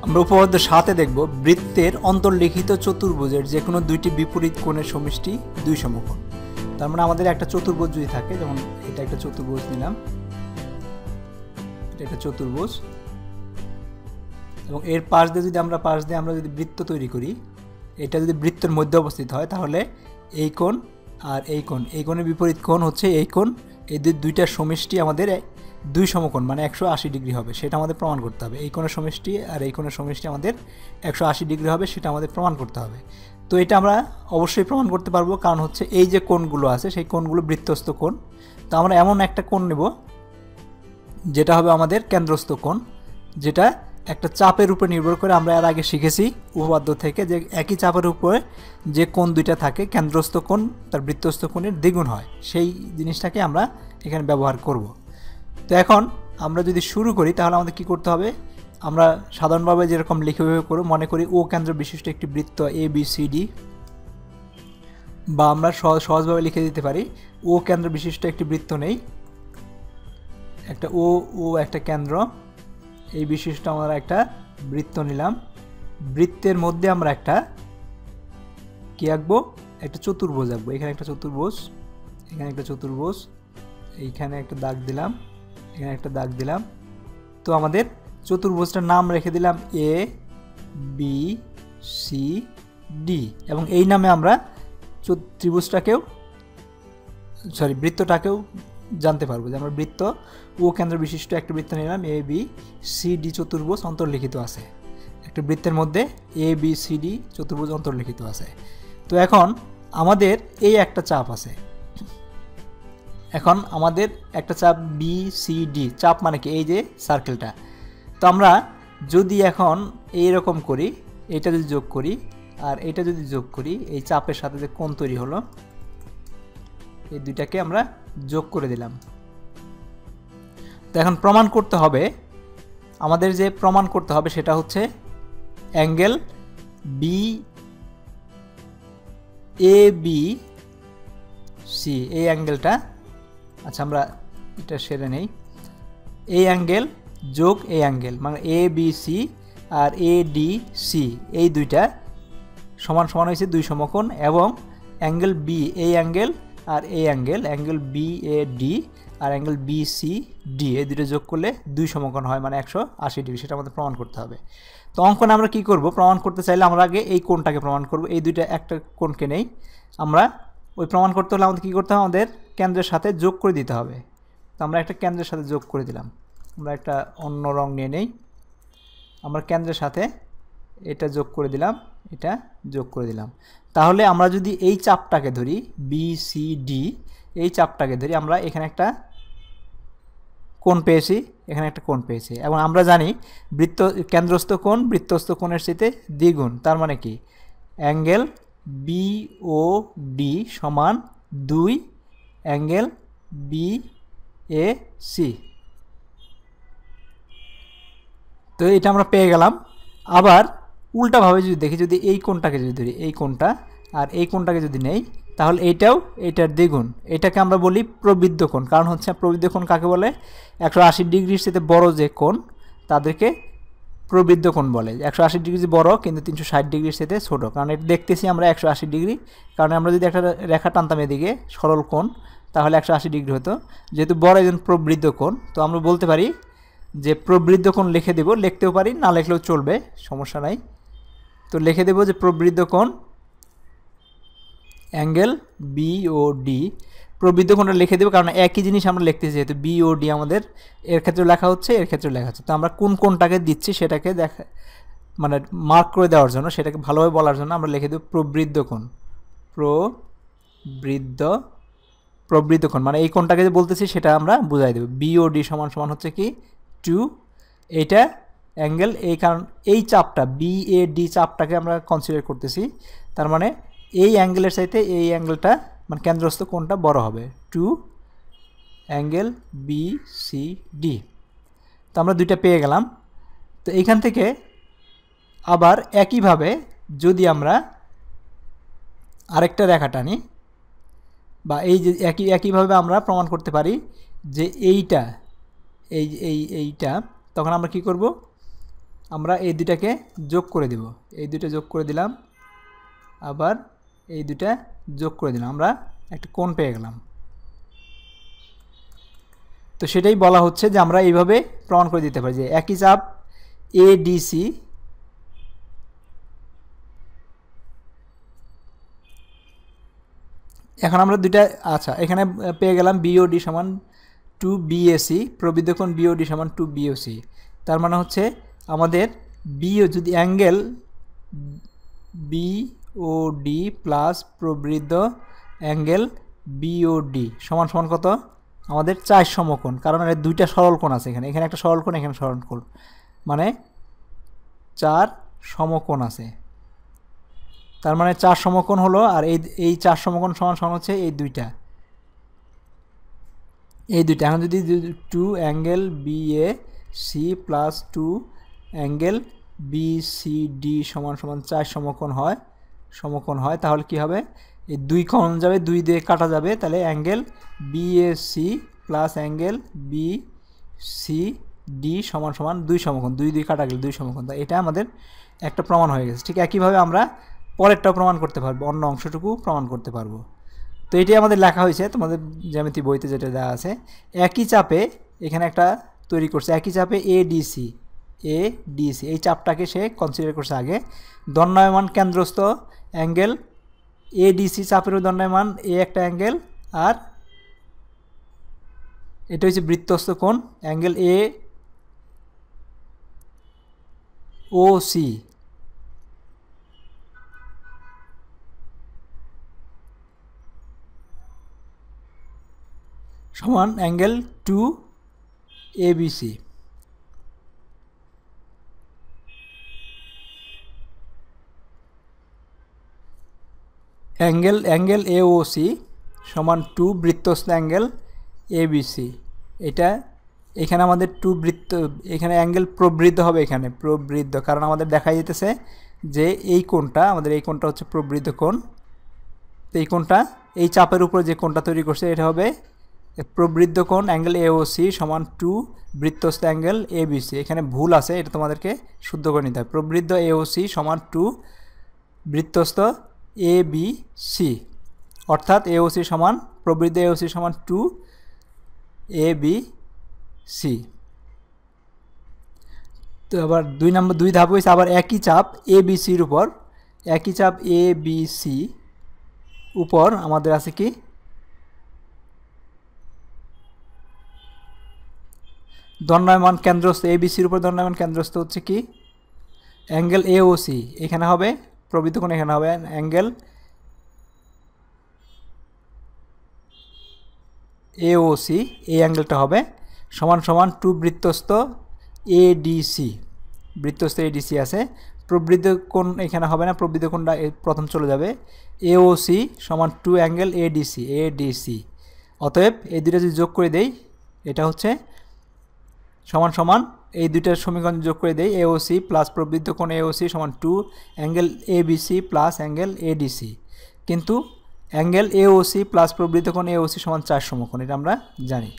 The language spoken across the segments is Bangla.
আমরা উপপাদ্য 7 এ দেখব বৃত্তের অন্তর্লিখিত চতুর্ভুজের যে কোনো দুইটি বিপরীত কোণের সমষ্টি দুই সমকোণ। তার মানে আমাদের একটা চতুর্ভুজ যদি থাকে, যেমন এটা একটা চতুর্ভুজ নিলাম, এটা একটা চতুর্ভুজ, এবং এর পাশ দিয়ে আমরা যদি বৃত্ত তৈরি করি, এটা যদি বৃত্তের মধ্যে অবস্থিত হয় তাহলে এই কোণ আর এই কোণের বিপরীত কোণ হচ্ছে এই কোণ, এই দুইটার সমষ্টি আমাদের দুই সমকোণ মানে 180 ডিগ্রি হবে, সেটা আমাদের প্রমাণ করতে হবে। এই কোণের সমষ্টি আর এই কোণের সমষ্টি আমাদের 180 ডিগ্রি হবে, সেটা আমাদের প্রমাণ করতে হবে। তো এটা আমরা অবশ্যই প্রমাণ করতে পারবো, কারণ হচ্ছে এই যে কোণগুলো আছে সেই কোণগুলো বৃত্তস্থ কোণ। তো আমরা এমন একটা কোণ নেব যেটা হবে আমাদের কেন্দ্রস্থ কোণ, যেটা একটা চাপের উপর নির্ভর করে। আমরা এর আগে শিখেছি উপপাদ্য থেকে যে একই চাপের উপরে যে কোণ দুইটা থাকে, কেন্দ্রস্থ কোণ তার বৃত্তস্থ কোণের দ্বিগুণ হয়, সেই জিনিসটাকে আমরা এখানে ব্যবহার করব। তো এখন আমরা যদি শুরু করি তাহলে আমাদের কি করতে হবে, আমরা সাধারণভাবে যেরকম লিখে করব, মনে করি ও কেন্দ্র বিশিষ্ট একটি বৃত্ত ABCD, বা আমরা সহজভাবে লিখে দিতে পারি ও কেন্দ্র বিশিষ্ট একটি বৃত্ত নেই, একটা ও একটা কেন্দ্র, এই বিশিষ্ট আমরা একটা বৃত্ত নিলাম। বৃত্তের মধ্যে আমরা একটা কি আঁকবো, একটা চতুর্ভুজ আঁকবো। এখানে একটা চতুর্ভুজ, এখানে একটা চতুর্ভুজ, এইখানে একটা দাগ দিলাম, এখানে একটা দাগ দিলাম। তো আমাদের চতুর্ভুজটার নাম রেখে দিলাম ABCD, এবং এই নামে আমরা বৃত্তটাকেও জানতে পারবো যে আমরা বৃত্ত ও কেন্দ্র বিশিষ্ট একটা বৃত্ত নিলাম, ABCD চতুর্ভুজ অন্তর্লিখিত আছে, একটা বৃত্তের মধ্যে ABCD চতুর্ভুজ অন্তর্লিখিত আছে। তো এখন আমাদের এই একটা চাপ আছে, এখন আমাদের একটা চাপ BCD, চাপ মানে কি, এই যে সার্কেলটা। তো আমরা যদি এখন এইরকম করি, এটা যদি যোগ করি আর এটা যদি যোগ করি, এই চাপের সাথে যে কোণ তৈরি হলো, এই দুইটাকে আমরা যোগ করে দিলাম। তো এখন প্রমাণ করতে হবে, আমাদের যে প্রমাণ করতে হবে সেটা হচ্ছে অ্যাঙ্গেল BABC, এই অ্যাঙ্গেলটা, আচ্ছা আমরা এটা সেরে নেই, এই অ্যাঙ্গেল যোগ এই অ্যাঙ্গেল মানে ABC আর ADC, এই দুইটা সমান সমান হয়েছে দুই সমকোণ, এবং অ্যাঙ্গেল B, এই অ্যাঙ্গেল আর এই অ্যাঙ্গেল BAD আর অ্যাঙ্গেল BCD, এই দুটো যোগ করলে দুই সমকোণ হয় মানে 180 ডিগ্রি, সেটা আমাদের প্রমাণ করতে হবে। তো অঙ্কনে আমরা কি করব, প্রমাণ করতে চাইলে আমরা আগে এই কোণটাকে প্রমাণ করব, এই দুইটা একটা কোণকে নেই, আমরা ওই প্রমাণ করতে হলে আমাদের কী করতে হবে, আমাদের কেন্দ্রের সাথে যোগ করে দিতে হবে। তো আমরা একটা কেন্দ্রের সাথে যোগ করে দিলাম, আমরা একটা অন্য রং নিয়ে নেই, আমরা কেন্দ্রের সাথে এটা যোগ করে দিলাম, এটা যোগ করে দিলাম। তাহলে আমরা যদি এই চাপটাকে ধরি BCD, এই চাপটাকে ধরি, আমরা এখানে একটা কোণ পেয়েছি, এখানে একটা কোণ পেয়েছি, এবং আমরা জানি কেন্দ্রস্থ কোণ বৃত্তস্থ কোণের চাইতে দ্বিগুণ। তার মানে কি, অ্যাঙ্গেল BOD সমান 2 অ্যাঙ্গেল BAC। তো এটা আমরা পেয়ে গেলাম। আবার উল্টাভাবে যদি দেখি, যদি এই কোণটাকে যদি ধরি, এই কোণটা আর এই কোণটাকে যদি নেই, তাহলে এইটার দ্বিগুণ, এটাকে আমরা বলি প্রবৃদ্ধ কোণ। কারণ হচ্ছে প্রবৃদ্ধ কোণ কাকে বলে, 180 ডিগ্রির সাথে বড় যে কোণ তাদেরকে প্রবৃদ্ধ কোণ বলে। 180 ডিগ্রি বড় কিন্তু 360 ডিগ্রির সাথে ছোট, কারণ এটা দেখতেছি আমরা 180 ডিগ্রি, কারণ আমরা যদি একটা রেখা টানতাম এদিকে সরল কোণ তাহলে 180 ডিগ্রি হতো, যেহেতু বড় একজন প্রবৃদ্ধ কোণ। তো আমরা বলতে পারি যে প্রবৃদ্ধ কোণ লিখে দেব, লিখতেও পারি না লিখলেও চলবে, সমস্যা নাই। তো লিখে দেব যে প্রবৃদ্ধ কোণ অ্যাঙ্গেল BOD, প্রবৃদ্ধ কোণটা লিখে দেবো, কারণ একই জিনিস আমরা লিখতেছি, যেহেতু BOD আমাদের এর ক্ষেত্রে লেখা হচ্ছে, এর ক্ষেত্রে লেখা হচ্ছে। তো আমরা কোন কোণটাকে দিচ্ছি সেটাকে মানে মার্ক করে দেওয়ার জন্য, সেটাকে ভালোভাবে বলার জন্য আমরা লিখে দেব প্রবৃদ্ধ কোণ, প্রবৃদ্ধ কোণ মানে এই কোণটাকে যে বলতেছি সেটা আমরা বুঝাই দেব। BOD সমান সমান হচ্ছে কি 2, এইটা অ্যাঙ্গেল, এই কারণ এই চাপটা BAD চাপটাকে আমরা কনসিডার করতেছি, তার মানে এই অ্যাঙ্গেলের চাইতে এই অ্যাঙ্গেলটা মানে কেন্দ্রস্থ কোণটা বড় হবে, 2 অ্যাঙ্গেল BCD। তো আমরা দুইটা পেয়ে গেলাম। তো এইখান থেকে আবার একইভাবে যদি আমরা আরেকটা রেখা টানি, বা এই যে একইভাবে আমরা প্রমাণ করতে পারি যে এইটা, এইটা, তখন আমরা কি করব, আমরা এই দুটাকে যোগ করে দেব, এই দুটো যোগ করে দিলাম, আবার এই দুটা যোগ করে দিলাম, আমরা একটা কোণ পেয়ে গেলাম। তো সেটাই বলা হচ্ছে যে আমরা এইভাবে প্রমাণ করে দিতে পারি যে একই চাপ এডিসি এখন আমরা দুইটা আচ্ছা এখানে পেয়ে গেলাম বিওডি সমান 2BAC, প্রবৃদ্ধ কোণ বিওডি সমান 2BOC। তার মানে হচ্ছে আমাদের বিও যদি অ্যাঙ্গেল বিওডি প্লাস প্রবৃদ্ধ অ্যাঙ্গেল বিওডি সমান সমান কত, আমাদের 4 সমকোণ, কারণ এর দুইটা সরল কোণ আছে, এখানে এখানে একটা সরল কোণ, এখানে সরল কোণ, মানে 4 সমকোণ আছে। তার মানে 4 সমকোণ হলো, আর এই 4 সমকোণ সমান সমান হচ্ছে এই দুইটা। এখন যদি 2 angle BAC plus 2 angle BCD সমান সমান 4 সমকোণ হয় তাহলে কি হবে, এই 2 কোণ যাবে, 2 দিয়ে কাটা যাবে, তাহলে angle BAC plus angle BCD সমান সমান 2 সমকোণ, 2 কাটা গেলে 2 সমকোণ। তাই এটা আমাদের একটা প্রমাণ হয়ে গেছে। ঠিক একইভাবে আমরা পরেরটাও প্রমাণ করতে পারবো, অন্য অংশটুকু প্রমাণ করতে পারবো। তো এটাই আমাদের লেখা হয়েছে তোমাদের জ্যামিতি বইতে যেটা দেওয়া আছে। একই চাপে এখানে একটা তৈরি করছে, একই চাপে এডিসি এই চাপটাকে সে কনসিডার করছে আগে। দণ্ডায়মান কেন্দ্রস্থ অ্যাঙ্গেল এডিসি চাপেরও দণ্ডায়মান একটা অ্যাঙ্গেল, আর এটা হচ্ছে বৃত্তস্থ কোণ অ্যাঙ্গেল AOC সমান অ্যাঙ্গেল 2ABC। অ্যাঙ্গেল AOC সমান 2 বৃত্তস্থ অ্যাঙ্গেল ABC। এটা এখানে আমাদের 2 বৃত্ত, এখানে অ্যাঙ্গেল প্রবৃদ্ধ হবে, এখানে প্রবৃদ্ধ, কারণ আমাদের দেখা যেতেছে যে এই কোণটা, আমাদের এই কোণটা হচ্ছে প্রবৃদ্ধ কোণ। তো এই কোণটা এই চাপের উপর যে কোণটা তৈরি করছে এটা হবে প্রবৃদ্ধ কোণ অ্যাঙ্গেল AOC সমান 2 বৃত্তস্থ অ্যাঙ্গেল ABC। এখানে ভুল আছে, এটা তোমাদেরকে শুদ্ধ করে নিতে হবে। প্রবৃদ্ধ AOC সমান 2 বৃত্তস্থ ABC, অর্থাৎ AOC সমান প্রবৃদ্ধ AOC সমান 2 ABC। তো আবার 2 ধাপ হয়েছে, আবার একই চাপ ABCর উপর, একই চাপ ABC উপর আমাদের আছে কি দণ্ডায়মান কেন্দ্রস্থ, ABCর উপর দণ্ডায়মান কেন্দ্রস্থ হচ্ছে কি অ্যাঙ্গেল AOC। এখানে হবে প্রবৃদ্ধ কোণ, এখানে হবে অ্যাঙ্গেল AOC, এই অ্যাঙ্গেলটা হবে সমান সমান 2 বৃত্তস্থ ADC, বৃত্তস্থ ADC আছে। প্রবৃদ্ধ কোণ এখানে হবে না, প্রবৃদ্ধ কোণটা প্রথম চলে যাবে, AOC সমান 2 অ্যাঙ্গেল ADC। অতএব এই দুটো যদি যোগ করে দেই, এটা হচ্ছে সমান সমান এই দুইটার সমীকরণ যোগ করে দেই, AOC প্লাস প্রবৃদ্ধ কোণ AOC সমান 2 angle ABC plus angle ADC। কিন্তু অ্যাঙ্গেল AOC প্লাস প্রবৃদ্ধ কোণ AOC সমান 4 সমকোণ, এটা আমরা জানি।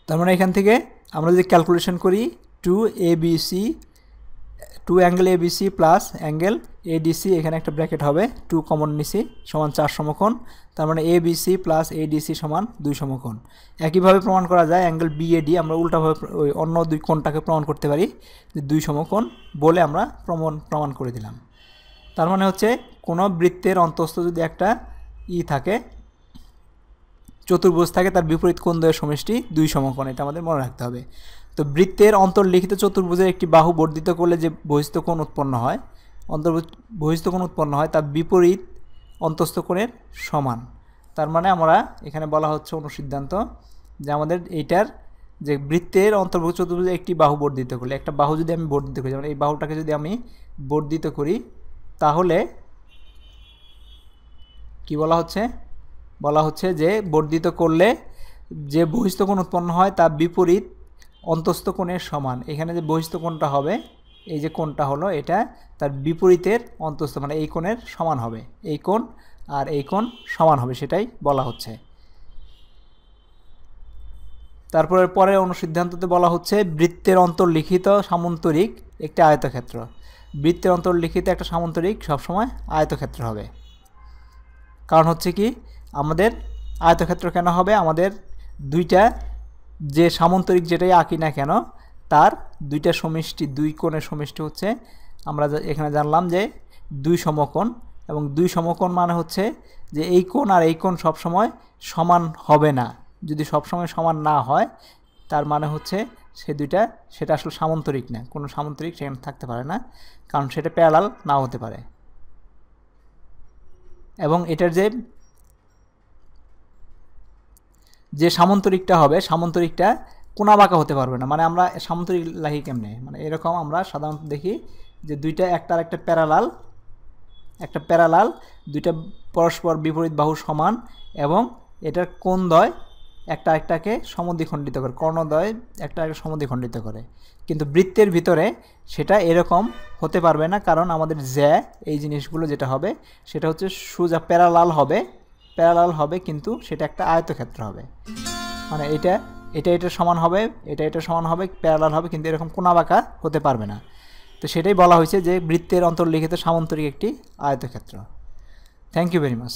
তার মানে এখান থেকে আমরা যদি ক্যালকুলেশন করি 2 angle ABC plus angle ADC, এখানে একটা ব্র্যাকেট হবে, 2 কমন নিছি সমান 4 সমকোণ। তার মানে ABC প্লাস ADC সমান 2 সমকোণ। একইভাবে প্রমাণ করা যায় অ্যাঙ্গেল BAD, আমরা উল্টাভাবে ওই অন্য 2 কোণটাকে প্রমাণ করতে পারি যে 2 সমকোণ বলে আমরা প্রমাণ করে দিলাম। তার মানে হচ্ছে কোনো বৃত্তের অন্তস্থ যদি একটা থাকে, চতুর্ভুজ থাকে, তার বিপরীত কোণদ্বয়ের সমষ্টি 2 সমকোণ, এটা আমাদের মনে রাখতে হবে। তো বৃত্তের অন্তর্লিখিত চতুর্ভুজের একটি বাহু বর্ধিত করলে যে বহিস্থ কোণ উৎপন্ন হয়, বহিস্থ কোণ উৎপন্ন হয় তার বিপরীত অন্তস্থ কোণের সমান। তার মানে আমরা এখানে বলা হচ্ছে অনুসিদ্ধান্ত যে আমাদের এইটার যে বৃত্তের অন্তর্ভুক্ত চতুর্ভুজে একটি বাহু বর্ধিত করলে, একটা বাহু যদি আমি বর্ধিত করি, যেমন এই বাহুটাকে যদি আমি বর্ধিত করি, তাহলে কি বলা হচ্ছে যে বর্ধিত করলে যে বহিস্থ কোণ উৎপন্ন হয় তার বিপরীত অন্তস্থ কোণের সমান। এখানে যে বহিস্থ কোণটা হবে, এই যে কোণটা হলো, এটা তার বিপরীতের অন্তস্থ, মানে এই কোণের সমান হবে, এই কোণ আর এই কোণ সমান হবে, সেটাই বলা হচ্ছে। তারপরে পরের অনুসিদ্ধান্ততে বলা হচ্ছে বৃত্তের অন্তর্লিখিত সামান্তরিক একটি আয়তক্ষেত্র। বৃত্তের অন্তর্লিখিত একটা সামান্তরিক সবসময় আয়তক্ষেত্র হবে। কারণ হচ্ছে কি, আমাদের আয়তক্ষেত্র কেন হবে, আমাদের দুইটা যে সামান্তরিক যেটাই আঁকি না কেন তার দুইটা সমষ্টি, দুই কোণের সমষ্টি হচ্ছে, আমরা এখানে জানলাম যে দুই সমকোণ, এবং দুই সমকোণ মানে হচ্ছে যে এই কোণ আর এই কোণ সবসময় সমান হবে না। যদি সবসময় সমান না হয় তার মানে হচ্ছে সেটা আসলে সামান্তরিক না, কোনো সামান্তরিক সেখানে থাকতে পারে না, কারণ সেটা প্যারালাল নাও হতে পারে। এবং এটার যে সামান্তরিকটা হবে, সামান্তরিকটা কোনা বাঁকা হতে পারবে না। মানে আমরা সামান্তরিক লাহি কেমনে, মানে এরকম আমরা সাধারণত দেখি যে দুইটা একটা প্যারালাল দুইটা পরস্পর বিপরীত বাহু সমান, এবং এটার কোণদ্বয় একটা একটাকে সমদ্বিখণ্ডিত করে, কর্ণদ্বয় একটা একটা সমদ্বিখণ্ডিত করে। কিন্তু বৃত্তের ভিতরে সেটা এরকম হতে পারবে না, কারণ আমাদের এই জিনিসগুলো যেটা হবে সেটা হচ্ছে সোজা প্যারালাল হবে, কিন্তু সেটা একটা আয়তক্ষেত্র হবে। মানে এটা সমান হবে, এটা সমান হবে, প্যারালাল হবে, কিন্তু এরকম কোনা বাঁকা হতে পারবে না। তো সেটাই বলা হয়েছে যে বৃত্তের অন্তর্লিখিত সামান্তরিক একটি আয়তক্ষেত্র। Thank you very much.